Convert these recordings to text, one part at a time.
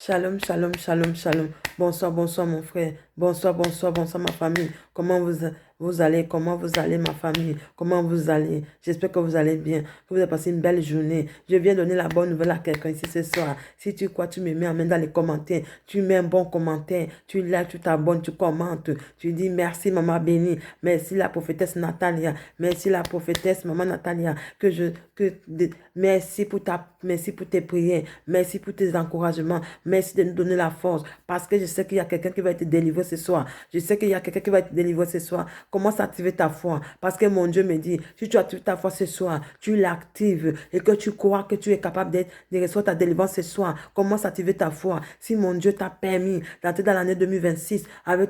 Shalom, shalom, shalom, shalom. Bonsoir, bonsoir mon frère. Bonsoir, bonsoir, bonsoir ma famille. Comment vous allez? Comment vous allez ma famille? Comment vous allez? J'espère que vous allez bien, que vous avez passé une belle journée. Je viens donner la bonne nouvelle à quelqu'un ici ce soir. Si tu crois, tu me mets en main dans les commentaires. Tu mets un bon commentaire. Tu likes, tu t'abonnes, tu commentes. Tu dis merci maman bénie. Merci la prophétesse Natalia. Merci la prophétesse maman Natalia. Merci pour tes prières. Merci pour tes encouragements. Merci de nous donner la force. Parce que je sais qu'il y a quelqu'un qui va être délivré ce soir. Je sais qu'il y a quelqu'un qui va être délivré ce soir. Commence à activer ta foi. Parce que mon Dieu me dit, si tu actives ta foi ce soir, tu l'actives et que tu crois que tu es capable de recevoir ta délivrance ce soir, commence à activer ta foi. Si mon Dieu t'a permis d'entrer dans l'année 2026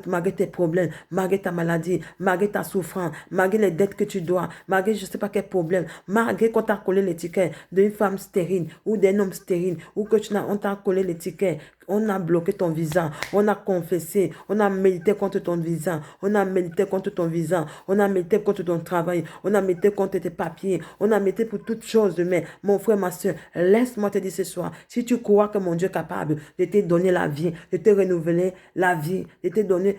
malgré tes problèmes, malgré ta maladie, malgré ta souffrance, malgré les dettes que tu dois, malgré je ne sais pas quel problème, malgré qu'on t'a collé l'étiquette d'une femme stérile ou d'un homme stérile, ou que on t'a collé l'étiquette, on a bloqué ton visa, on a confessé, on a médité contre ton visa, on a médité contre ton visa, on a médité contre ton travail, on a médité contre tes papiers, on a médité pour toutes choses. Mais mon frère, ma soeur, laisse-moi te dire ce soir, si tu crois que mon Dieu est capable de te donner la vie, de te renouveler la vie, de te donner,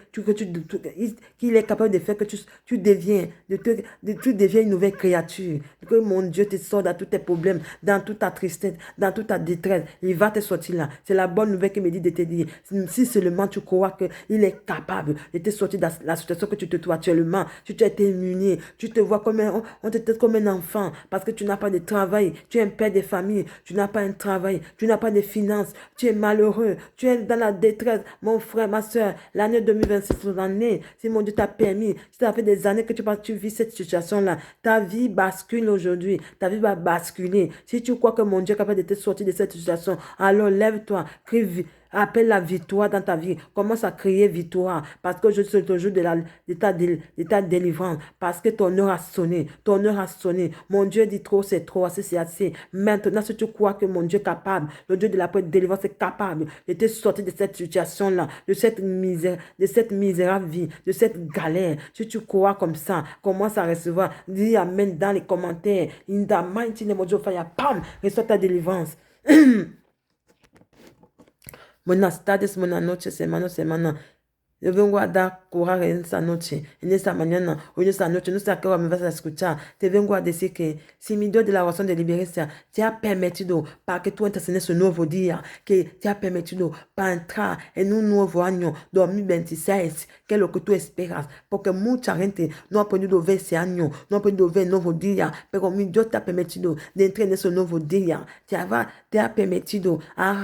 qu'il est capable de faire que tu deviens, tu deviens une nouvelle créature, que mon Dieu te sorte dans tous tes problèmes, dans toute ta tristesse, dans toute ta détresse, il va te sortir là. C'est la bonne nouvelle qui me dit de te dire, si seulement tu crois qu'il est capable de te sortir dans la situation que tu te trouves actuellement, tu as été humilié, tu te vois comme on te traite comme un enfant parce que tu n'as pas de travail, tu es un père de famille, tu n'as pas un travail, tu n'as pas de finances, tu es malheureux, tu es dans la détresse. Mon frère, ma soeur, l'année 2026, c'est ton année. Si mon Dieu t'a permis, si ça fait des années que tu vis cette situation-là, ta vie bascule aujourd'hui, ta vie va basculer. Si tu crois que mon Dieu est capable de te sortir de cette situation, alors lève-toi, crie, appelle la victoire dans ta vie. Commence à crier victoire. Parce que je suis le jour de ta délivrance. Parce que ton heure a sonné. Ton heure a sonné. Mon Dieu dit trop, c'est trop. Assez, c'est assez. Maintenant, si tu crois que mon Dieu est capable, le Dieu de la délivrance est capable de te sortir de cette situation-là, de cette misère, de cette misérable vie, de cette galère. Si tu crois comme ça, commence à recevoir. Dis Amen dans les commentaires. In the mighty name of Jesus, pam, reçois ta délivrance. Buenas tardes, buenas noches, hermanos, hermanas. Yo vengo a dar coraje en esta noche, en esta mañana o en esta noche. No sé a qué hora me vas a escuchar. Te vengo a decir que si mi Dios de la oración de liberación te ha permitido para que tú entres en ese nuevo día, que te ha permitido para entrar en un nuevo año 2026, que es lo que tú esperas, porque mucha gente no ha podido ver ese año, no ha podido ver el nuevo día, pero mi Dios te ha permitido de entrar en ese nuevo día. Te ha permitido,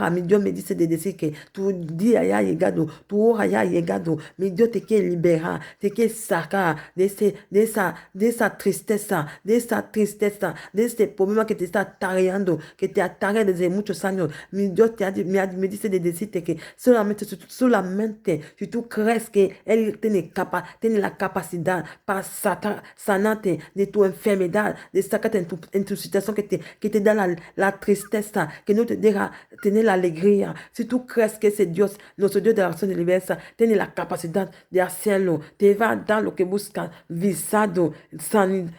mi Dios me dice de decir que tu día ya ha llegado, tu hora ya ha llegado. Mi Dios te quiere liberar, te quiere sacar de esa tristeza, de ese problema que te está tareando, que te ataca desde muchos años. Mi Dios me dice de decirte que solamente si tú crees que Él tiene la capacidad para sanarte de tu enfermedad, de sacarte en tu situación que te da la tristeza, que no te deja tener la alegría. Si tú crees que ese Dios, nuestro Dios de la acción de libertad, tiene la capacidad de hacerlo, te va a dar lo que buscas, visado, salud.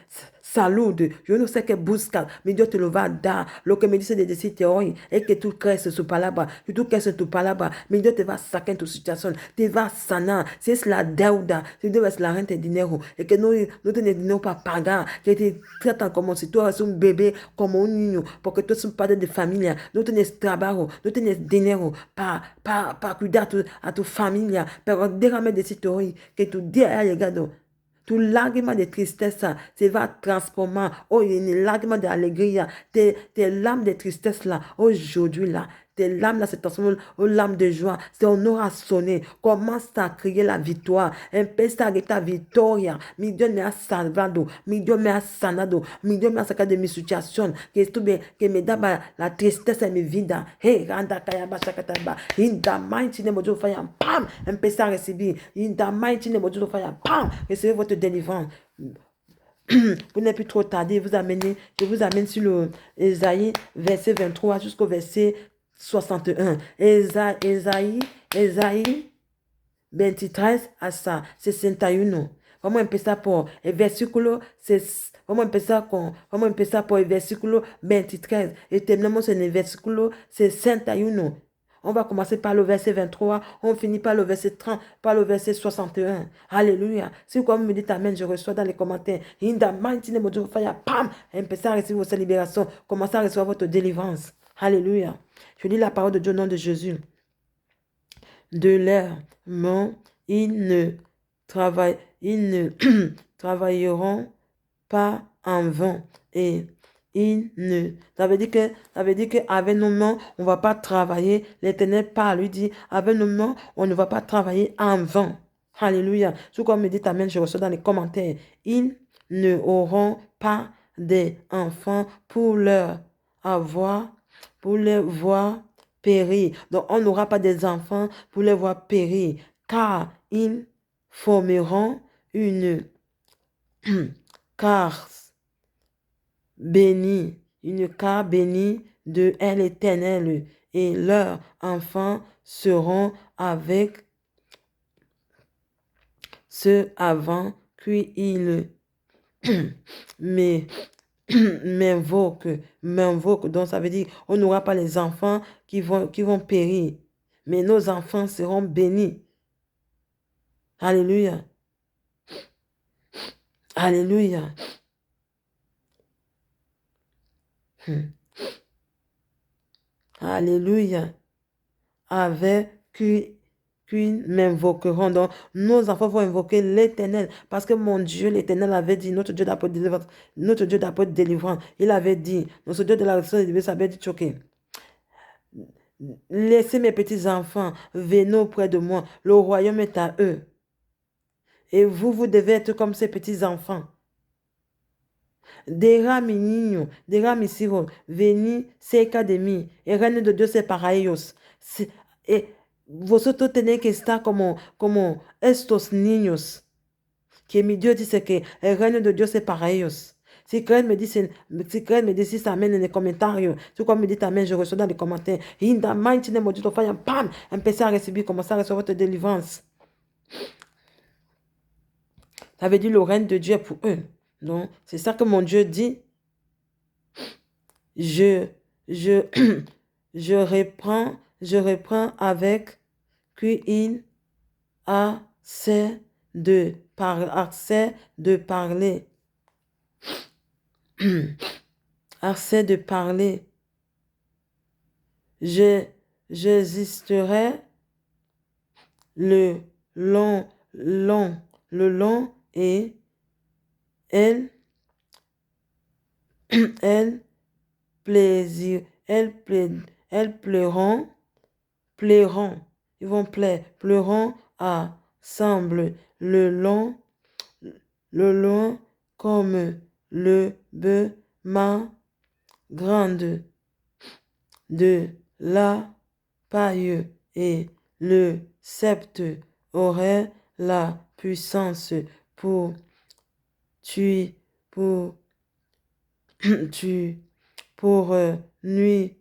Yo no sé qué buscas, mi Dios te lo va a dar. Lo que me dice de decirte hoy es que tú crees en su palabra. Si tú crees en tu palabra, mi Dios te va a sacar en tu situación, te va a sanar. Si es la deuda, si debes la renta de dinero y que no tienes dinero para pagar, que te tratan como si tú eres un bebé, como un niño, porque tú eres un padre de familia, no tienes trabajo, no tienes dinero para cuidar a tu familia. Pero déjame decirte hoy que tu día ha llegado. Tu lágrima de tristeza se va transformar en une lágrima de alegría. Tes larmes de tristesse là, aujourd'hui là, tes larmes là se transforment en larmes de joie. Ton aura sonné. Commence à crier la victoire. Empieza a gritar victoria. Mi Dios me ha salvado. Mi Dios me ha sanado. Mi Dios me ha sacado de mi situación. Que me daba la tristeza en mi vida. Hey, randa kayaba shakataba. In the mighty name of Jesus, fire, pam, empieza a recibir. In the mighty name of Jesus, fire, pam, recevez votre délivrance. Vous n'êtes plus trop tardé, je vous amène sur le Ésaïe, verset 23 jusqu'au verset 61. Ésaïe 23 hasta 61. Vamos a empezar por el versículo, vamos a empezar por el versículo 23 y terminamos en el versículo 61. On va commencer par le verset 23, on finit par le verset 30, par le verset 61. Alléluia. Si vous me dites Amen, je reçois dans les commentaires. In the mighty name of Jesus, pam, empecez à recevoir votre libération. Commencez à recevoir votre délivrance. Alléluia. Je lis la parole de Dieu au nom de Jésus. De leur main, ils ne travailleront pas en vain. Et ils ne... Ça veut dire qu'avec nos mains, on ne va pas travailler. L'Éternel parle, lui dit, avec nos mains, on ne va pas travailler en vain. Alléluia. Tout comme me dit Amen, je reçois dans les commentaires. Ils ne auront pas des enfants pour leur voir périr. Donc, on n'aura pas des enfants pour les voir périr, car ils formeront une carte bénie, de l'Éternel, et leurs enfants seront avec ceux avant qu'ils m'invoquent. Donc, ça veut dire on n'aura pas les enfants qui vont périr, mais nos enfants seront bénis. Alléluia. Alléluia. Alléluia. Avec qui m'invoqueront. Donc, nos enfants vont invoquer l'Éternel. Parce que mon Dieu, l'Éternel avait dit, notre Dieu d'apôtre délivrance, il avait dit, notre Dieu de la résurrection de délivrance avait dit, ok, laissez mes petits-enfants, venez auprès de moi. Le royaume est à eux. Et vous devez être comme ces petits-enfants. Dera meninos, dera mis hijos, venid cerca de mí. El reino de Dios es para ellos. Vosotros tenéis que estar como estos niños. Que mi Dios dice que el reino de Dios es para ellos. Si quelqu'un me dit amen dans les commentaires, si quelqu'un me dit amen, je reçois dans les commentaires. In the mighty name of Jesus, pam, empecez à recevoir, commencez à recevoir votre délivrance. Ça veut dire le règne de Dieu est pour eux. Donc, c'est ça que mon Dieu dit. Je reprends avec qu'il a assez de parler. Assez de parler. J'existerai le long et elles pleureront, ils vont pleureront ensemble le long comme le bœuf grande de la paille, et le sceptre aurait la puissance pour tuer, nuit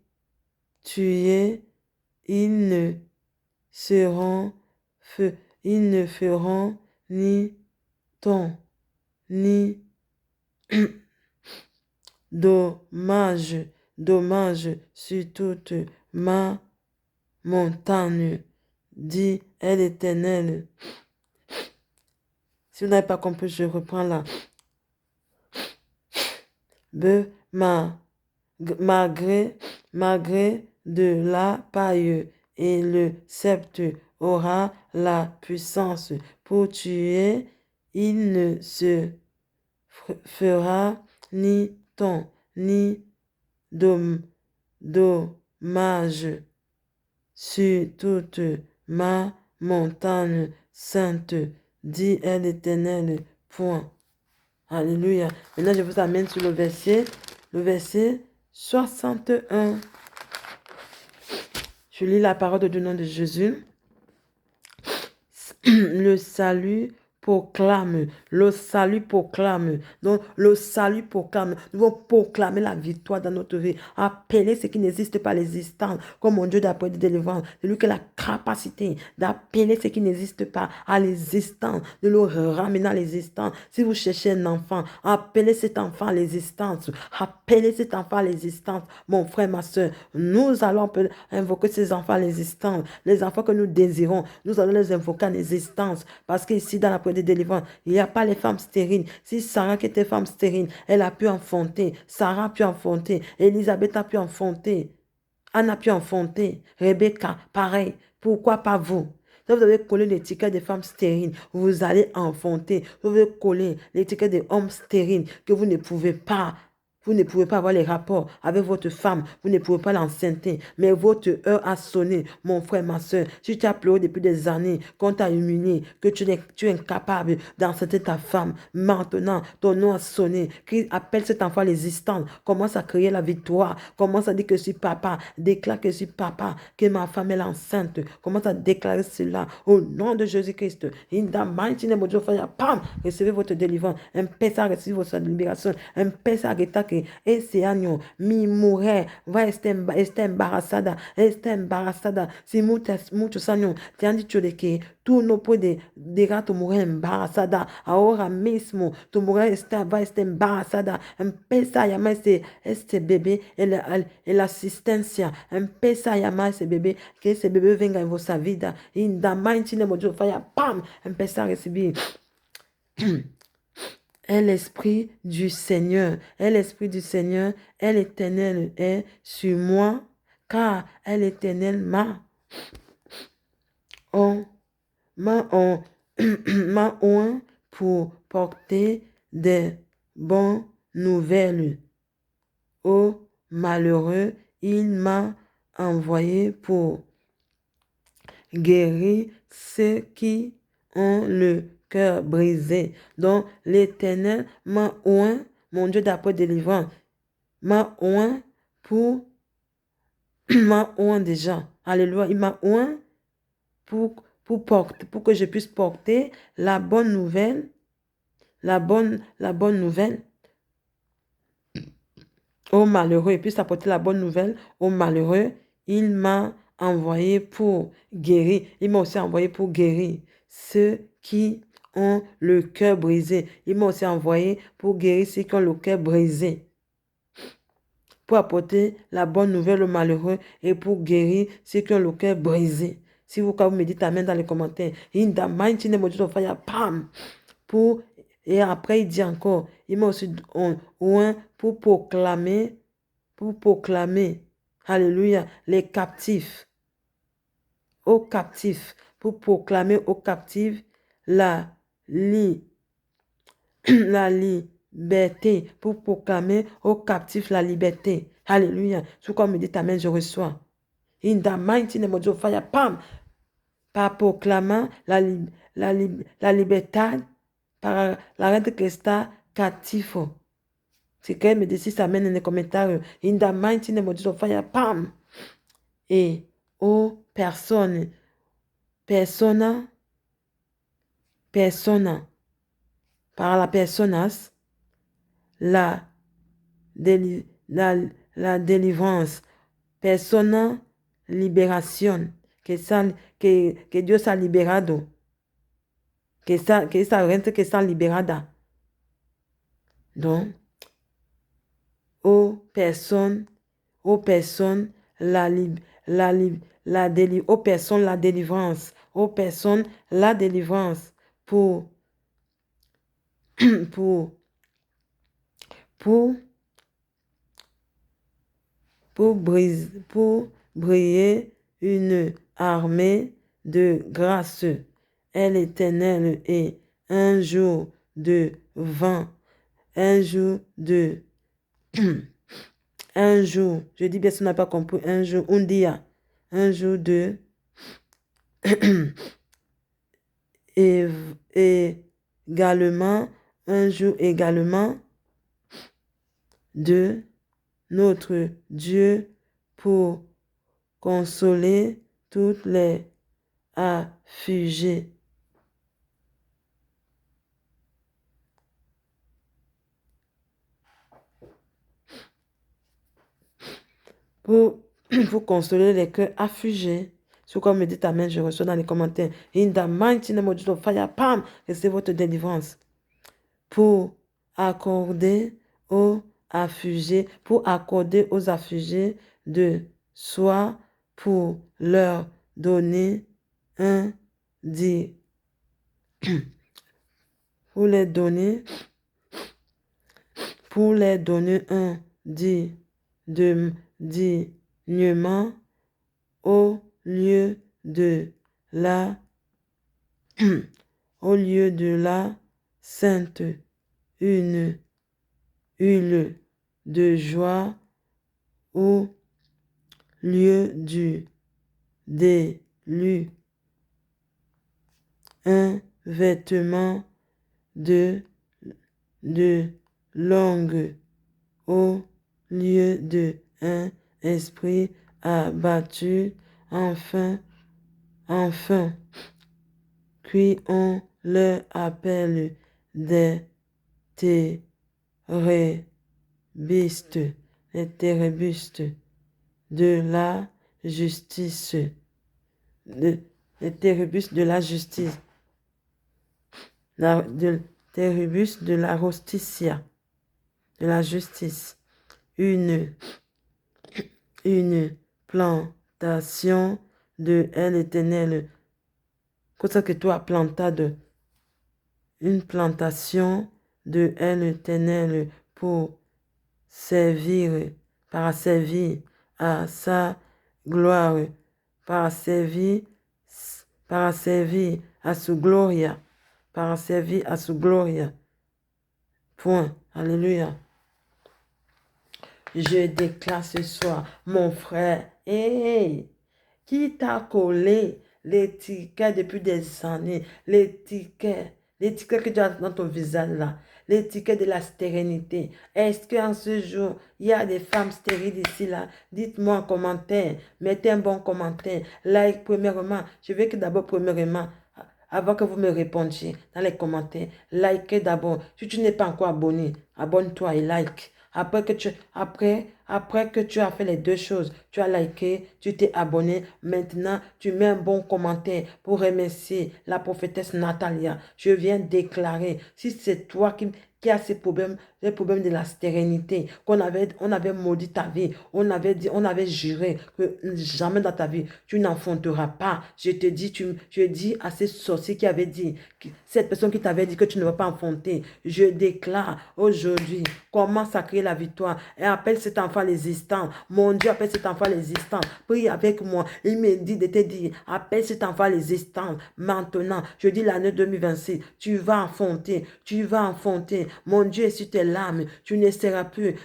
tuer, ils ne feront ni ton ni dommage sur toute ma montagne, dit l'Éternel. Si vous n'avez pas compris, je reprends là. Malgré de la paille, et le sceptre aura la puissance pour tuer, il ne se fera ni ton ni dommage sur toute ma montagne sainte, dit l'Éternel. Point. Alléluia. Maintenant, je vous amène sur le verset 61. Je lis la parole du nom de Jésus. Le salut proclame. Donc, le salut proclame. Nous devons proclamer la victoire dans notre vie. Appeler ce qui n'existe pas l'existence. Comme mon Dieu d'apôtre de délivrance. C'est lui qui a capacité d'appeler ce qui n'existe pas à l'existence, de le ramener à l'existence. Si vous cherchez un enfant, appelez cet enfant à l'existence. Appelez cet enfant à l'existence. Mon frère, ma soeur, nous allons invoquer ces enfants à l'existence. Les enfants que nous désirons, nous allons les invoquer à l'existence. Parce qu'ici, dans la prière de délivrance, il n'y a pas les femmes stériles. Si Sarah qui était femme stérile, elle a pu enfanter. Sarah a pu enfanter. Elisabeth a pu enfanter. Anne a pu enfanter. Rebecca, pareil. Pourquoi pas vous? Si vous avez collé l'étiquette des femmes stériles, vous allez enfanter. Vous avez collé l'étiquette des hommes stériles que vous ne pouvez pas. Vous ne pouvez pas avoir les rapports avec votre femme. Vous ne pouvez pas l'enceinte. Mais votre heure a sonné, mon frère, ma soeur. Si tu as pleuré depuis des années, qu'on t'a humilié, que tu es incapable d'enceinte ta femme, maintenant, ton nom a sonné. Qui appelle cet enfant à l'existence. Commence à créer la victoire. Commence à dire que je suis papa. Déclare que je suis papa. Que ma femme est enceinte. Commence à déclarer cela au nom de Jésus-Christ. In the mighty name of Jesus, pam, recevez votre délivrance. Un pesa recevez votre libération. Un pesa arrêta que ese año mi mujer va a estar embarazada. Si muchos años te han dicho de que tú no puedes dejar a tu mujer embarazada, ahora mismo tu mujer va a estar embarazada. Empieza a llamar este bebé la asistencia. Empieza a llamar a ese bebé, que ese bebé venga en vuestra vida. In the mighty name of Jesus, pam, empieza a recibir. Est l'Esprit du Seigneur. Est l'Esprit du Seigneur. Est l'Éternel est sur moi. Car est l'Éternel m'a oint pour porter des bonnes nouvelles aux malheureux. Il m'a envoyé pour guérir ceux qui ont le cœur brisé. Donc, l'Éternel m'a oint, mon Dieu d'après délivrance, m'a oint pour, m'a oint déjà. Alléluia, il m'a oint pour que je puisse porter la bonne nouvelle, la bonne nouvelle aux malheureux. Il puisse apporter la bonne nouvelle aux malheureux. Il m'a envoyé pour guérir. Il m'a aussi envoyé pour guérir ceux qui ont le cœur brisé. Il m'a aussi envoyé pour guérir ceux qui ont le cœur brisé. Pour apporter la bonne nouvelle aux malheureux et pour guérir ceux qui ont le cœur brisé. Si vous me dites amen dans les commentaires. In the mighty name of Jesus, pam. Et après, il dit encore, il m'a aussi oint pour proclamer, alléluia, les captifs, aux captifs, pour proclamer aux captifs la liberté, pour proclamer aux captifs la liberté. Alléluia. Tout comme me dit amen, je reçois. In the mighty name of Jesus, pam, par proclamant la liberté, par la reine qui está captif. C'est qu'elle me dit si ça mène dans les commentaires. In the mighty name of Jesus, pam. Et aux personnes, par la personas, la délivrance, persona, libération, que Dios ha liberado, que esa gente que está liberada. Donc, aux personnes, la délivrance, aux personnes, la délivrance pour briller une armée de grâce. Et l'Éternel est un jour de vent, un jour de un jour, je dis bien si on n'a pas compris, un jour, un dia, un jour de et également, un jour également de notre Dieu pour consoler toutes les affligés. Pour consoler les cœurs affligés. Ce qu'on me dit amen, je reçois dans les commentaires. In the mighty name of Jesus, fire, pam, recevez votre délivrance. Pour accorder aux affligés, de soi, pour leur donner un dit, pour les donner un dignement au lieu de la sainte une huile de joie au lieu du délu, un vêtement de longue au lieu de un esprit abattu, enfin, puis on leur appelle des térébustes, de la justice, les térébustes de la justice, térébus de la justicia, de la justice, une plantation de l'Éternel. Cosa que tu as plantado, une plantation de l'Éternel pour servir à sa gloire, para servir à su gloria, para servir à su gloria. Point. Alléluia. Je déclare ce soir, mon frère, hey, qui t'a collé l'étiquette depuis des années, l'étiquette que tu as dans ton visage là, l'étiquette de la stérilité. Est-ce qu'en ce jour, il y a des femmes stériles ici là? Dites-moi en commentaire, mettez un bon commentaire, like premièrement. Je veux que d'abord premièrement, avant que vous me répondiez dans les commentaires, likez d'abord. Si tu n'es pas encore abonné, abonne-toi et like. Après que tu as fait les deux choses, tu as liké, tu t'es abonné, maintenant tu mets un bon commentaire pour remercier la prophétesse Natalia. Je viens déclarer, si c'est toi qui as ces problèmes de la stérilité, on avait maudit ta vie, on avait juré que jamais dans ta vie, tu n'enfanteras pas. Je dis à ces sorciers qui avaient dit, cette personne qui t'avait dit que tu ne vas pas enfanter, je déclare aujourd'hui, commence à créer la victoire et appelle cet enfant l'existant. Mon Dieu, appelle cet enfant l'existant. Prie avec moi. Il me dit de te dire, appelle cet enfant l'existant. Maintenant, je dis l'année 2026, tu vas enfanter. Mon Dieu est sur tes larmes. Tu ne seras plus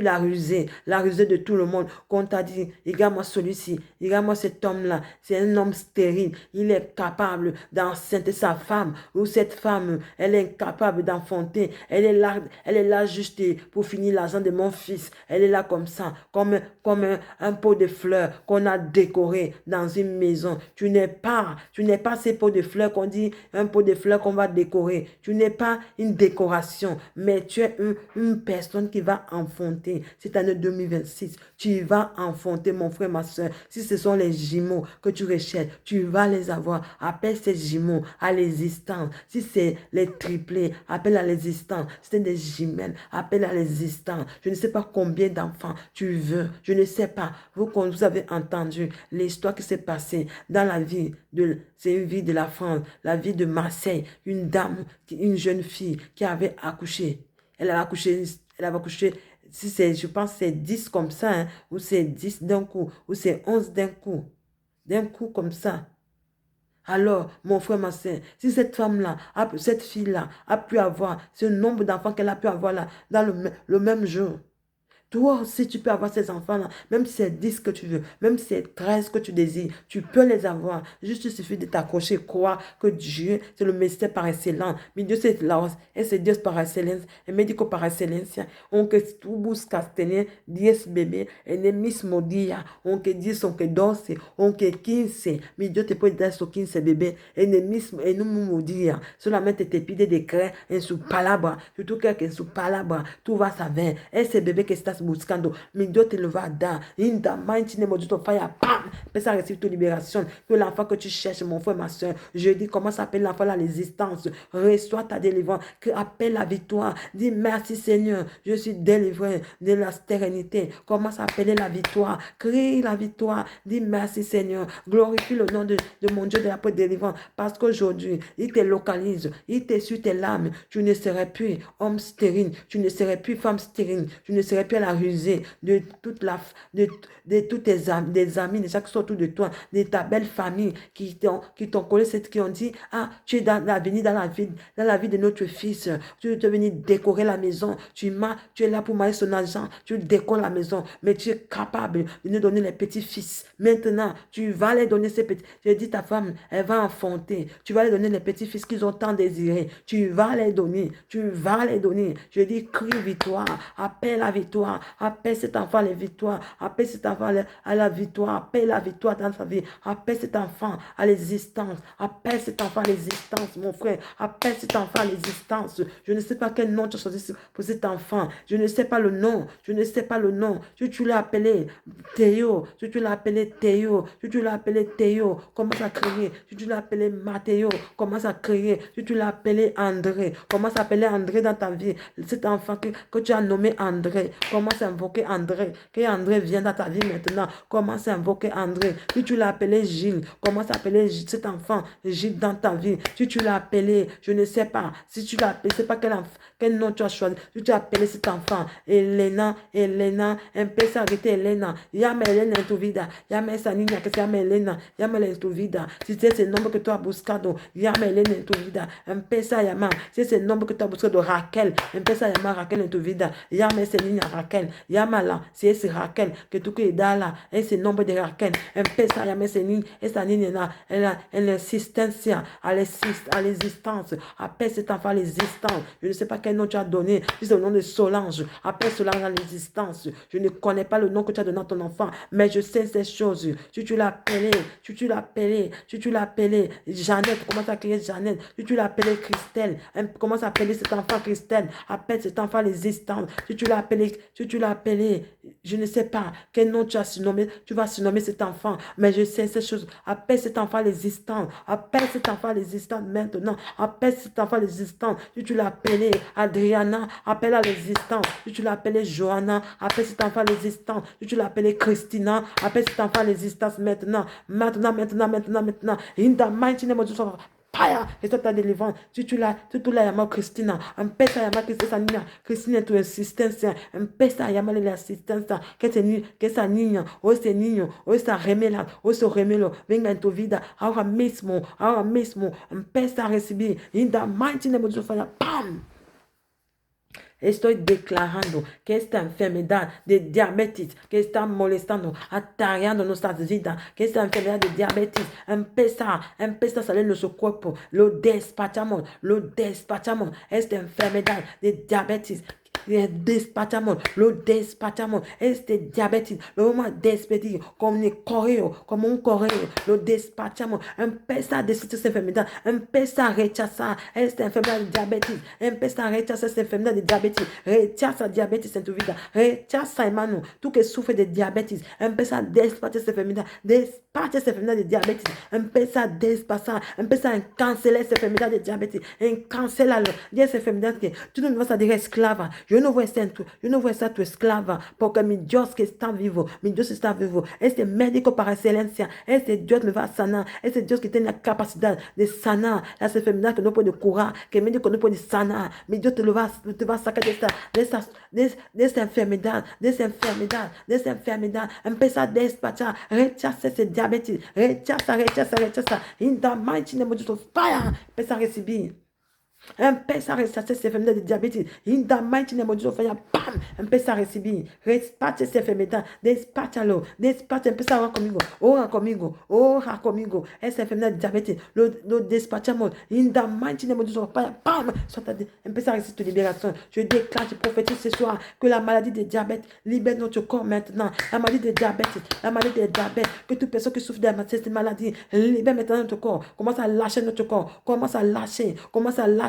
la rusée de tout le monde. Qu'on t'a dit, regarde-moi celui-ci, regarde-moi cet homme-là. C'est un homme stérile. Il est capable d'enceinte sa femme ou cette femme, elle est incapable d'enfanter. Elle est là juste pour finir l'argent de mon fils. Elle est là comme ça, comme un pot de fleurs qu'on a décoré dans une maison. Tu n'es pas ces pots de fleurs qu'on dit, un pot de fleurs qu'on va décorer. Tu n'es pas une décoration, mais tu es une personne qui va enfanter. Cette année 2026, tu vas enfanter, mon frère, ma soeur. Si ce sont les jumeaux que tu recherches, tu vas les avoir. Appelle ces jumeaux à l'existence. Si c'est les triplés, appelle à l'existence. Si c'est des jumelles, appelle à l'existence. Je ne sais pas combien d'enfants tu veux. Je ne sais pas. Vous avez entendu l'histoire qui s'est passée dans la vie c'est une vie de la France, la vie de Marseille. Une dame, une jeune fille qui avait accouché. Elle avait accouché, si je pense que c'est 10 comme ça, hein, ou c'est 10 d'un coup, ou c'est 11 d'un coup. D'un coup comme ça. Alors, mon frère, ma soeur, si cette femme-là, cette fille-là, a pu avoir ce nombre d'enfants qu'elle a pu avoir là, dans le même jour, toi aussi, tu peux avoir ces enfants-là, même si c'est 10 que tu veux, même si c'est 13 que tu désires, tu peux les avoir. Juste, il suffit de t'accrocher, croire que Dieu, c'est le mystère par excellence. Mais Dieu, c'est Dieu par excellence. Et médico par excellence. On que tu buscas tener 10 bébés, et ne mismo día, on que 10, on que 12, on que 15. Mais Dieu te peut dar esos 15 bébés, et ne mismo día. Solamente te pide de creer en su palabra. Surtout que en su palabra, tú vas a ver ese bébé que estás estás buscando. Mi Dios te le va dar. In the mighty name of Jesus, fire, bam! Pèse à receive ta libération. Que l'enfant que tu cherches, mon frère, ma soeur, je dis, commence à appeler l'enfant la résistance. Reçois ta délivrance. Que appelle la victoire. Dis merci Seigneur, je suis délivré de la stérénité. Commence à appeler la victoire. Crie la victoire. Dis merci Seigneur. Glorifie le nom de mon Dieu de la délivrance. Parce qu'aujourd'hui, il te localise. Il te suit tes larmes. Tu ne serais plus homme stérile. Tu ne serais plus femme stérile. Tu ne serais plus à la rusée de toute de tous tes amis, des amis, de chaque qui sont autour de toi, de ta belle famille qui t'ont collé, qui ont dit, ah, tu es dans l'avenir, dans la vie de notre fils. Tu es venu décorer la maison. Tu es là pour marier son argent. Tu décores la maison. Mais tu es capable de nous donner les petits-fils. Maintenant, tu vas les donner ces petits. Je dis ta femme, elle va enfanter. Tu vas les donner les petits-fils qu'ils ont tant désirés. Tu vas les donner. Tu vas les donner. Je dis, crie victoire. Appelle la victoire. Appelle cet enfant à la victoire. Appelle cet enfant à la victoire. Appelle la victoire dans sa vie. Appelle cet enfant à l'existence. Appelle cet enfant à l'existence, mon frère. Appelle cet enfant à l'existence. Je ne sais pas quel nom tu as choisi pour cet enfant. Je ne sais pas le nom. Je ne sais pas le nom. Si tu l'as appelé Théo. Si tu l'as appelé Théo. Si tu l'as appelé Théo. Commence à crier. Si tu l'as appelé Mathéo. Commence à crier. Si tu l'as appelé André. Commence à appeler André dans ta vie. Cet enfant que tu as nommé André. Commence à invoquer André. Que André vienne dans ta vie maintenant. Commence à invoquer André. Si tu l'as appelé Gilles. Commence à appeler cet enfant Gilles dans ta vie. Si tu l'as appelé, je ne sais pas. Si tu l'as appelé, je ne sais pas quel nom tu as choisi. Si tu as appelé cet enfant Elena, empieza a gritar Elena. Llama a Elena en tu vida. Llama a esa niña que se llama Elena. Llámala en tu vida. Si es el nombre que tú has buscado, llama a Elena en tu vida. Empieza a llamar. Si es el nombre que tú has buscado, Raquel. Empieza a llamar a Raquel en tu vida. Llama a esa niña Raquel. Llámala. Si es Raquel, que tú quieres darla, ese nombre de Raquel. Empieza a llamar a esa niña en l'existence, à l'existence. Appelle cet enfant à l'existence. Je ne sais pas quel nom tu as donné. Si c'est le nom de Solange, appelle Solange à l'existence. Je ne connais pas le nom que tu as donné à ton enfant, mais je sais ces choses. Si tu l'as appelé, Jeannette, commence à crier Jeannette. Si tu l'as appelé Christelle, commence à appeler cet enfant Christelle. Appelle cet enfant à l'existence. Si tu l'as appelé, je ne sais pas quel nom tu as surnommé. Tu vas surnommer cet enfant, mais je sais ces choses. Appelle cet enfant à l'existence. Appelle cet enfant à l'existence maintenant. Appelle cet enfant à l'existence. Si tu l'as appelé Adriana, appelle à l'existence. Si tu l'as appelé Johanna, appelle cet enfant à l'existence. Si tu l'as appelé Christina, appelle cet enfant à l'existence maintenant. Maintenant. In the mighty name of Jesus. Fire, restaure ta délivrance. Si tu l'as llamado Cristina, empieza a llamar Cristina en tu existencia. Empieza a llamarle la asistencia. Que esa niña, o ese niño, o esa gemela, o ese gemelo venga en tu vida ahora mismo. Empieza a recibir. In the mighty name of Jesus. Fire, ¡pam! Estoy declarando que esta enfermedad de diabetes que está molestando, atareando nuestras vidas, que esta enfermedad de diabetes empieza a salir de nuestro cuerpo. Lo despachamos. Esta enfermedad de diabetes. Lo despachamos. Este diabetes lo vamos a despedir como un correo. Lo despachamos. Empieza a decir esta enfermedad. Empieza a rechazar esta enfermedad de diabetes. Empieza a rechazar esta enfermedad de diabetes. Rechaza diabetes en tu vida. Rechaza, hermano. Tú que sufres de diabetes. Empieza a despachar esta enfermedad. Despacha esta enfermedad de diabetes. Empieza a despachar. Empieza a cancelar esta enfermedad de diabetes. Cancélalo. Y esa enfermedad que tú no me vas a decir esclava. Yo no voy a ser tu esclava, porque mi Dios que está vivo, este médico par excelencia, este Dios me va a sanar, este Dios que tiene la capacidad de sanar las enfermedades que no puede curar, que el médico no puede sanar. Mi Dios te va a sacar de esta enfermedad, empieza a despachar, rechaza ese diabetes, rechaza, in the mighty name of Jesus, fire, empieza a recibir. Empieza a rechazar esa enfermedad de diabetes. In the mighty name of Jesus, fire, ¡pam! Empieza a recibir. Despacha esa enfermedad. Despáchalo. Empieza a orar conmigo. Esa enfermedad de diabetes. Lo despachamos. In the mighty name of Jesus, fire, ¡pam! Empieza a recibir tu libération. Je déclare, je prophétise ce soir que la maladie de diabète libère notre corps maintenant. La maladie de diabète. Que toute personne qui souffre de cette maladie libère maintenant notre corps. Commence à lâcher notre corps. Commence à lâcher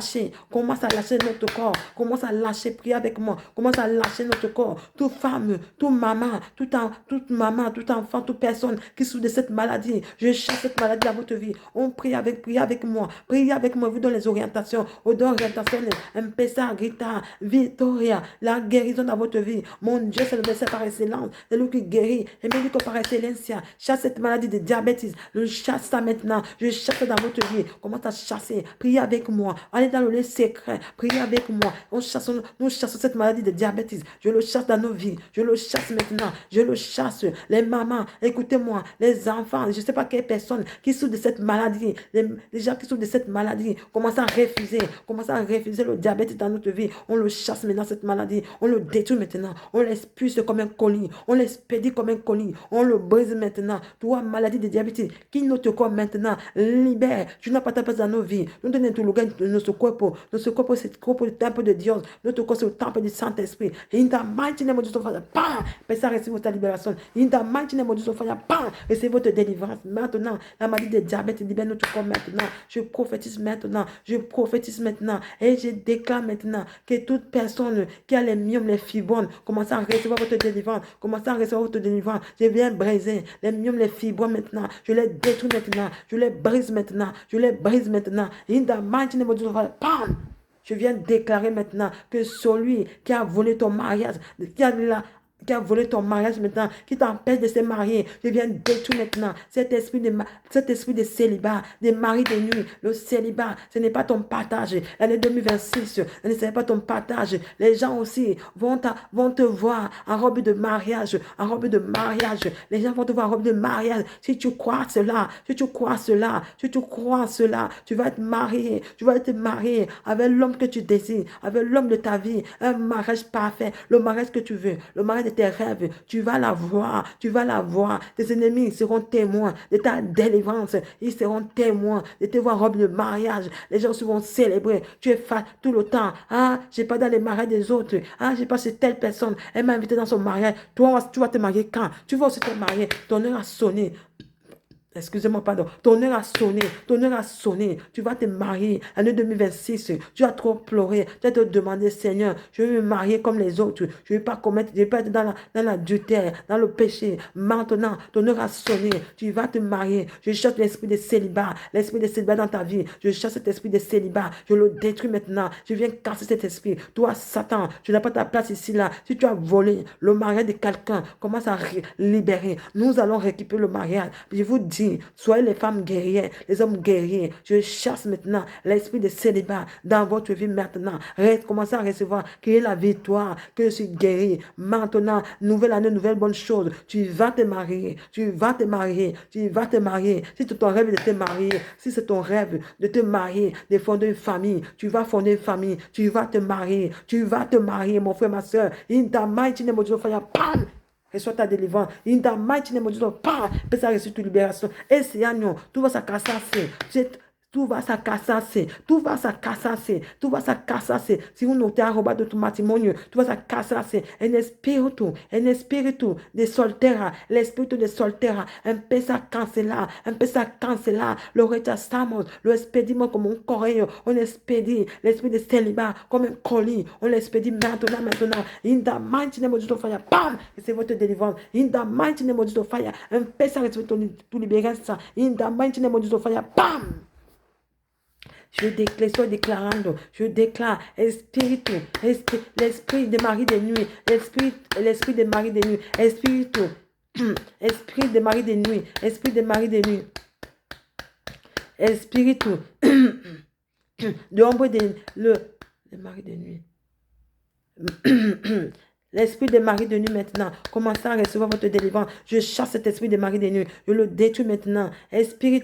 lâcher. Commence à lâcher notre corps. Commence à lâcher. Prie avec moi. Commence à lâcher notre corps. Toute femme, toute maman, toute maman, tout enfant, toute personne qui souffre de cette maladie. Je chasse cette maladie dans votre vie. On prie avec moi. Priez avec moi. Vous donne les orientations. Vous donne orientation. Empesa, grita, Victoria. La guérison dans votre vie. Mon Dieu, c'est le médecin par excellence. C'est lui qui guérit. Et médico par excellence. Chasse cette maladie de diabète. Je chasse ça maintenant. Je chasse dans votre vie. Commence à chasser. Priez avec moi. Allez dans le lieu secret. Priez avec moi. Nous chassons cette maladie de diabète. Je le chasse dans nos vies. Je le chasse maintenant. Je le chasse. Les mamans, écoutez-moi. Les enfants, je ne sais pas quelle personne qui souffre de cette maladie. Les gens qui souffrent de cette maladie commencent à refuser. Commencent à refuser le diabète dans notre vie. On le chasse maintenant, cette maladie. On le détruit maintenant. On l'expulse comme un colis. On l'expédie comme un colis. On le brise maintenant. Toi, maladie de diabète, qui notre corps maintenant, libère. Tu n'as pas ta place dans nos vies. Nous donnons tout le gain de notre corps. Notre corps, c'est le corps du temple de Dieu. Notre corps, c'est le temple du Saint-Esprit. In the mighty name of Jesus, Father, bam! Père, recevez votre libération. In the mighty name of Jesus, Father, bam! Recevez votre délivrance. Maintenant, la maladie de diabète libère notre corps maintenant. Je prophétise maintenant. Je prophétise maintenant. Et je déclare maintenant que toute personne qui a les myomes, les fibromes, commence à recevoir votre délivrance. Commence à recevoir votre délivrance. Je viens briser les myomes, les fibromes maintenant. Je les détruis maintenant. Je les brise maintenant. Je les brise maintenant. In the mighty name of Jesus, Father, bam! Je viens déclarer maintenant que celui qui a volé ton mariage, qui a volé ton mariage maintenant, qui t'empêche de se marier, je viens détruire maintenant cet esprit de célibat, des maris de nuit. Le célibat, ce n'est pas ton partage. L'année 2026, ce n'est pas ton partage. Les gens aussi vont te voir en robe de mariage, en robe de mariage. Les gens vont te voir en robe de mariage. Si tu crois cela, tu vas être marié, avec l'homme que tu désires, avec l'homme de ta vie, un mariage parfait, le mariage que tu veux, le mariage de tes rêves, tu vas la voir. Tes ennemis seront témoins de ta délivrance, ils seront témoins de te voir en robe de mariage. Les gens se vont célébrer. Tu es fat tout le temps. Ah, j'ai pas dans les mariages des autres. Ah, j'ai pas chez telle personne. Elle m'a invité dans son mariage. Toi, tu vas te marier quand? Tu vas aussi te marier. Ton heure a sonné. Excusez-moi, pardon. Ton heure a sonné. Tu vas te marier. Année 2026, tu as trop pleuré. Tu vas te demander, Seigneur, je veux me marier comme les autres. Je ne veux pas être dans l'adultère, dans le péché. Maintenant, ton heure a sonné. Tu vas te marier. Je chasse l'esprit de célibat dans ta vie. Je chasse cet esprit de célibat. Je le détruis maintenant. Je viens casser cet esprit. Toi, Satan, tu n'as pas ta place ici, là. Si tu as volé le mariage de quelqu'un, commence à libérer. Nous allons récupérer le mariage. Je vous dis, soyez les femmes guerrières, les hommes guerriers. Je chasse maintenant l'esprit de célibat dans votre vie maintenant. Commencez à recevoir qu'il y ait la victoire, que je suis guéri. Maintenant, nouvelle année, nouvelle bonne chose. Tu vas te marier. Si c'est ton rêve de te marier, si c'est ton rêve de te marier, de fonder une famille, tu vas fonder une famille. Tu vas te marier, mon frère, ma soeur. In the mighty name of Jesus, fire, bam! Reçois ta délivrance. In the mighty name of Jesus, bam! Peux ça reçoit ta libération. Et c'est à nous. Tout va s'accasser. Tout va s'accasser. Si vous notez à roba de ton matrimonio, tout va s'accasser. Un esprit de soltera, l'esprit de soltera, empieza a cancelar, le rechazamos, lo expedimos como un correo, on expedie l'esprit de célibat comme un colis, on l'expédie maintenant. In the mighty name of Jesus, fire, bam! Et c'est votre délivrance. In the mighty name of Jesus, fire, empieza a recevoir ton libération. In the mighty name of Jesus, fire, bam! Je déclare, l'esprit de mari de nuit, esprit de mari de nuit, esprit de mari de nuit, esprit de ombre le mari de nuit. L'esprit de mari de nuit maintenant, commencez à recevoir votre délivrance. Je chasse cet esprit de mari de nuit, je le détruis maintenant. Esprit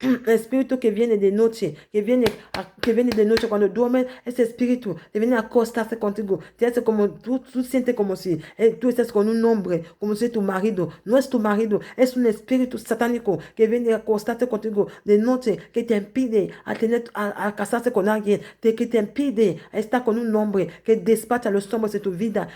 que viene de noche, que viene de noche cuando duermes, ese espíritu te viene a acostarse contigo, te hace como tú sientes como si tú estás con un hombre, como si tu marido, no es tu marido, es un espíritu satánico que viene a acostarse contigo de noche, que te impide a casarse con alguien, que te impide a estar con un hombre, que despacha los hombres de tu vida,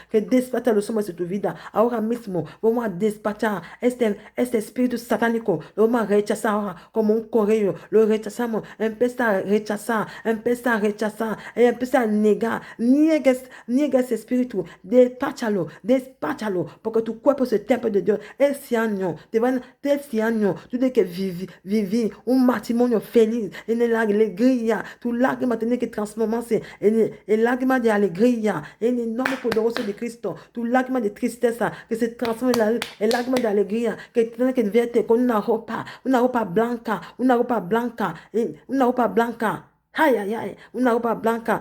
ahora mismo vamos a despachar este espíritu satánico, lo vamos a rechazar ahora como un correo, lo rechazamos, empieza a rechazar, y empieza a negar, niega ese espíritu, despáchalo, porque tu cuerpo es el templo de Dios, ese año, tú de que vivi un matrimonio feliz, en la alegría, tu lágrima tiene que transformarse en lágrima de alegría, en el nombre poderoso de Cristo, tu lágrima de tristeza, que se transforme en lágrima de alegría, que tiene que verte con una ropa blanca, Ay, una ropa blanca,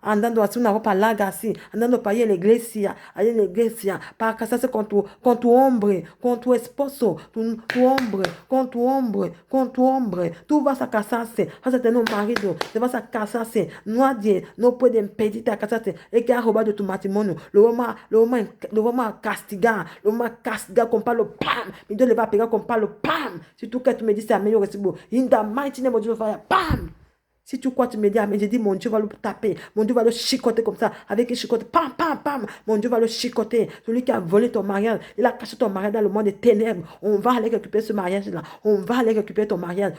andando así, una ropa larga así, andando para ir a la iglesia, para casarse con tu hombre, con tu esposo, con tu hombre, tú vas a casarse, vas a tener un marido, te vas a casarse, nadie no puede impedirte a casarse, el que ha robado tu matrimonio, lo vamos a castigar, con palo, pam, y Dios le va a pegar con palo, pam, si tú que tu me dices amén, in the mighty name of Jesus, bam! Si tu crois, tu me dis, mais j'ai dit, mon Dieu va le taper, mon Dieu va le chicoter comme ça, avec un chicote, pam, pam, pam, mon Dieu va le chicoter. Celui qui a volé ton mariage, il a caché ton mariage dans le monde des ténèbres. On va aller récupérer ce mariage-là, on va aller récupérer ton mariage,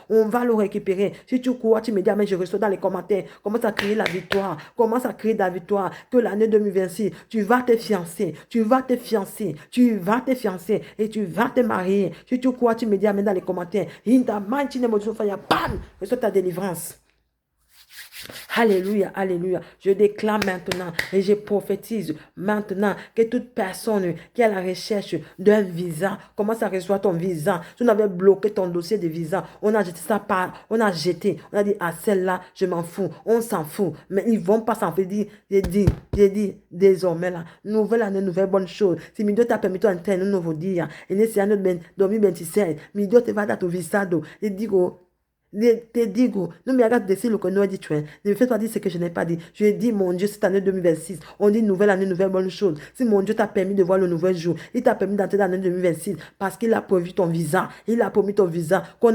on va le récupérer. Si tu crois, tu me dis, mais je reçois dans les commentaires, commence à crier la victoire, que l'année 2026, tu vas te fiancer, et tu vas te marier. Si tu crois, tu me dis, mais dans les commentaires, in the mighty name of Jesus, bam! Reçois ta délivrance. Alléluia, alléluia. Je déclare maintenant et je prophétise maintenant que toute personne qui est à la recherche d'un visa commence à recevoir ton visa. Si on avait bloqué ton dossier de visa, on a jeté on a dit à celle-là, je m'en fous, on s'en fout. Mais ils vont pas s'en faire. J'ai dit, désormais là, nouvelle année, nouvelle bonne chose. Si Dieu t'a permis d'entrer un nouveau dia, et c'est un 2027, Dieu te va dar ton visa. Et dit, te digo, non me hagas decir lo que no he dicho. Ne me fais pas dire ce que je n'ai pas dit. Je dis, mon Dieu, cette année 2026, on dit nouvelle année, nouvelle bonne chose. Si mon Dieu t'a permis de voir le nouvel jour, il t'a permis d'entrer dans l'année 2026 parce qu'il a prévu ton visa. Il a promis ton visa on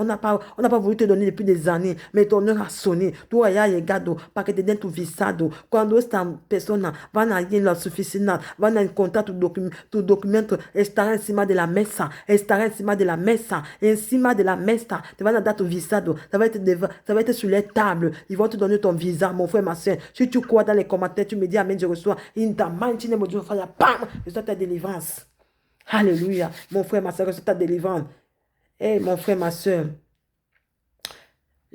n'a pas voulu te donner depuis des années, mais ton heure a sonné. Tu as llegado para que te den tu visado. Cuando esta persona van a ir la suficiente, van a encontrar tu documento, estará encima de la mesa, te van a dar tu visado, ça va être sur les tables, ils vont te donner ton visa, mon frère, ma soeur. Si tu crois dans les commentaires, tu me dis amen, je reçois, in the mighty name of Jesus, bam, je reçois ta délivrance. Alléluia, mon frère, ma soeur, reçois ta délivrance. Eh, mon frère, ma soeur,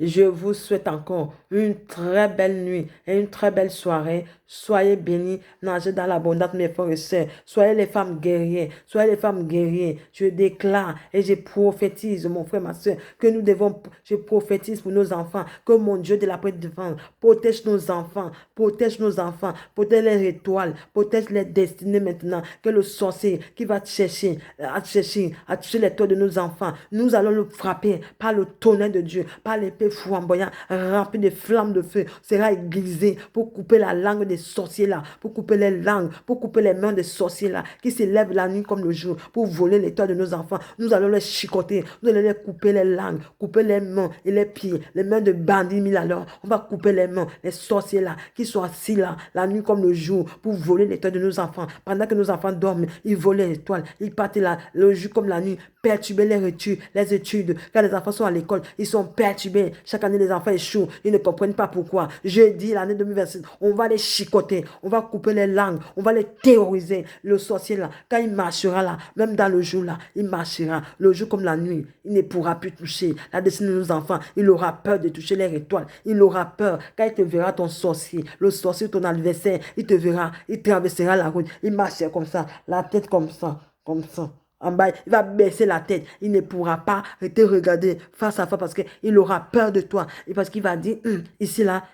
je vous souhaite encore une très belle nuit et une très belle soirée. Soyez bénis, nagez dans l'abondance, mes frères et sœurs. Soyez les femmes guerrières. Je déclare et je prophétise, mon frère, ma soeur, je prophétise pour nos enfants, que mon Dieu de la défense protège nos enfants, protège les étoiles, protège les destinées maintenant. Que le sorcier qui va chercher à toucher les toits de nos enfants, nous allons le frapper par le tonnerre de Dieu, par l'épée flamboyante, remplie de flammes de feu, sera aiguisé pour couper la langue des sorciers là, pour couper les langues, pour couper les mains des sorciers là, qui se lèvent la nuit comme le jour, pour voler les toits de nos enfants. Nous allons les chicoter, nous allons les couper les langues, couper les mains et les pieds, les mains de bandits mille alors. On va couper les mains, les sorciers là, qui sont assis là, la nuit comme le jour, pour voler les toits de nos enfants. Pendant que nos enfants dorment, ils volent les étoiles, ils partent là, le jour comme la nuit, perturber les études. Quand les enfants sont à l'école, ils sont perturbés. Chaque année, les enfants échouent, ils ne comprennent pas pourquoi. Je dis, l'année 2026, on va les chicoter, on va couper les langues, on va les terroriser. Le sorcier là, quand il marchera là, même dans le jour là, il marchera. Le jour comme la nuit, il ne pourra plus toucher la destinée de nos enfants. Il aura peur de toucher les étoiles. Il aura peur. Quand il te verra, ton sorcier, le sorcier, ton adversaire, il te verra, il traversera la route. Il marchera comme ça, la tête comme ça, comme ça. En bas, il va baisser la tête. Il ne pourra pas te regarder face à face parce qu'il aura peur de toi. Et parce qu'il va dire, ici là,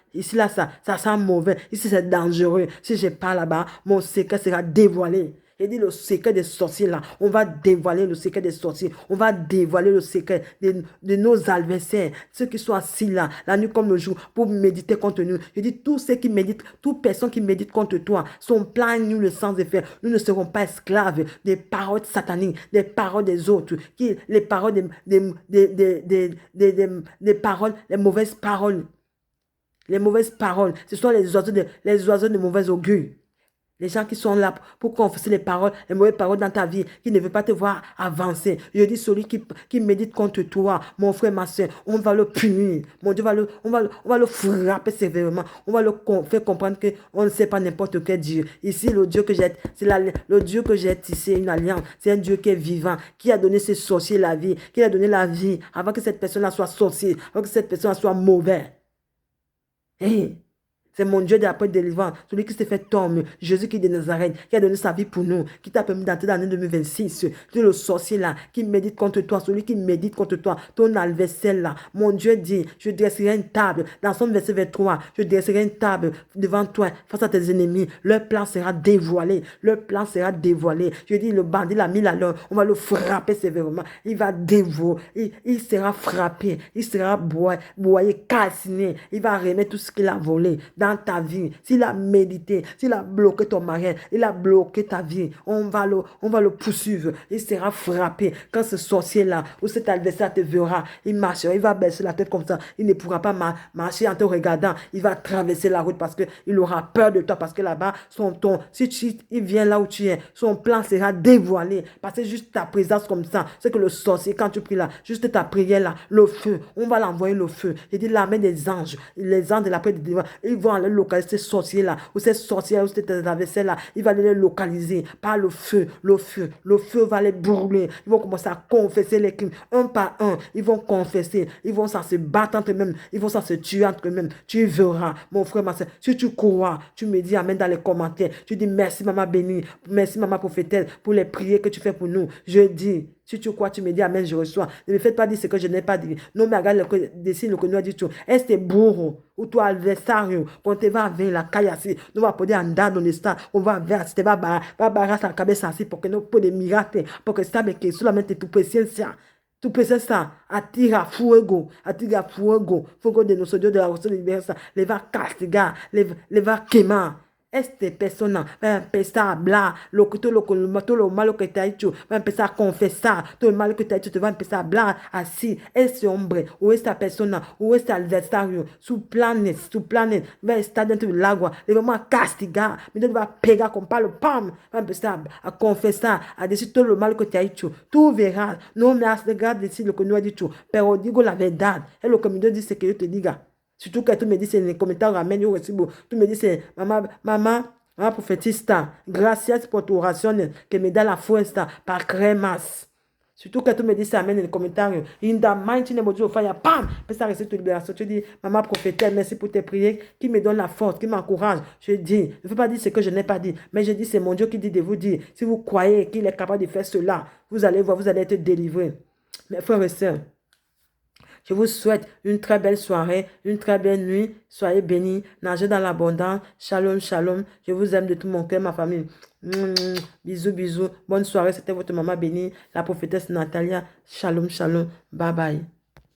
ça sent mauvais. Ici, c'est dangereux. Si je pars là-bas, mon secret sera dévoilé. Il dit le secret des sorciers là. On va dévoiler le secret des sorciers. On va dévoiler le secret de nos adversaires. Ceux qui sont assis là, la nuit comme le jour, pour méditer contre nous. Je dis tous ceux qui méditent, toute personne qui médite contre toi, sont plein nous le sens de faire. Nous ne serons pas esclaves des paroles sataniques, des paroles des autres, les paroles des paroles, les mauvaises paroles. Les mauvaises paroles, ce sont les oiseaux de mauvais augure. Les gens qui sont là pour confesser les paroles, les mauvaises paroles dans ta vie, qui ne veulent pas te voir avancer. Je dis celui qui médite contre toi, mon frère, ma soeur, on va le punir. Mon Dieu, on va le frapper sévèrement. On va le faire comprendre qu'on ne sait pas n'importe quel Dieu. Ici, le Dieu que le Dieu que j'ai tissé une alliance. C'est un Dieu qui est vivant, qui a donné ses sorciers la vie, qui a donné la vie avant que cette personne-là soit sorcière, avant que cette personne-là soit mauvaise. Hey. C'est mon Dieu de la délivrance, celui qui s'est fait tomber, Jésus qui est de Nazareth, qui a donné sa vie pour nous, qui t'a permis d'entrer dans l'année 2026. Tu es le sorcier là, qui médite contre toi, celui qui médite contre toi, ton adversaire là. Mon Dieu dit, je dresserai une table, dans son verset 23, je dresserai une table devant toi, face à tes ennemis. Leur plan sera dévoilé, leur plan sera dévoilé. Je dis, le bandit l'a mis à l'heure, on va le frapper sévèrement, il va dévorer, il sera frappé, il sera broyé, calciné, il va remettre tout ce qu'il a volé dans ta vie. S'il a médité, s'il a bloqué ton mari, il a bloqué ta vie, on va le poursuivre. Il sera frappé. Quand ce sorcier-là ou cet adversaire te verra, il marchera, il va baisser la tête comme ça. Il ne pourra pas marcher en te regardant. Il va traverser la route parce qu'il aura peur de toi. Parce que là-bas, si il vient là où tu es, son plan sera dévoilé. Parce que juste ta présence comme ça, c'est que le sorcier, quand tu pries là, juste ta prière là, le feu, on va l'envoyer le feu. Il dit l'armée des anges, les anges de la paix de Dieu, ils vont aller localiser ces sorciers-là, ou ces sorcières, ou ces adversaires-là. Il va les localiser par le feu. Le feu va les brûler. Ils vont commencer à confesser les crimes, un par un. Ils vont confesser. Ils vont se battre entre eux-mêmes. Ils vont se tuer entre eux-mêmes. Tu verras, mon frère, ma soeur. Si tu crois, tu me dis amen dans les commentaires. Tu dis merci, maman bénie. Merci, maman prophétesse, pour les prières que tu fais pour nous. Je dis, si tu crois, tu me dis amen, je reçois. Ne me faites pas dire ce que je n'ai pas dit. Non, mais regarde le signes que nous a dit tout. Est-ce que burro ou toi adversaire, quand tu vas vers la caille assis, nous va poder andar dans l'État, on va vers, tu vas barrer sa cabeza assis pour que nous poder mirate, pour que ça que solamente tu presencia. Tu presencia attira fuego, fuego de nuestro Dios de la voz de libertad, le va castigar, le va quemar. Este persona va empezar a hablar todo lo malo que te ha hecho, va a empezar a confesar todo lo malo que te ha hecho, te va a empezar a hablar así. Ese hombre o esta persona o este adversario, su planes va a estar dentro del agua, le vamos a castigar, me va a pegar con palo, pam, va a empezar a confesar, a decir todo lo malo que te ha hecho. Tú verás, no me has de decir lo que no he dicho, pero digo la verdad, es lo que mi Dios dice que yo te diga. Surtout que tu me dis, c'est les commentaires, amen, yo recibo. Tu me dis, c'est maman prophétista, gracias por tu oración que me da la fuerza para creer más. Surtout que tu me dis, amen, dans les commentaires. In the mighty name of Jesus, fire, pam, puis ça reste toute libération. Tu dis, maman prophétesse, merci pour tes prières qui me donnent la force, qui m'encourage. Je dis, ne veux pas dire ce que je n'ai pas dit, mais je dis, c'est mon Dieu qui dit de vous dire. Si vous croyez qu'il est capable de faire cela, vous allez voir, vous allez être délivrés. Mes frères et sœurs, je vous souhaite une très belle soirée, une très belle nuit. Soyez bénis, nagez dans l'abondance. Shalom, shalom. Je vous aime de tout mon cœur, ma famille. Bisous, bisous. Bonne soirée. C'était votre maman bénie, la prophétesse Natalia. Shalom, shalom. Bye bye.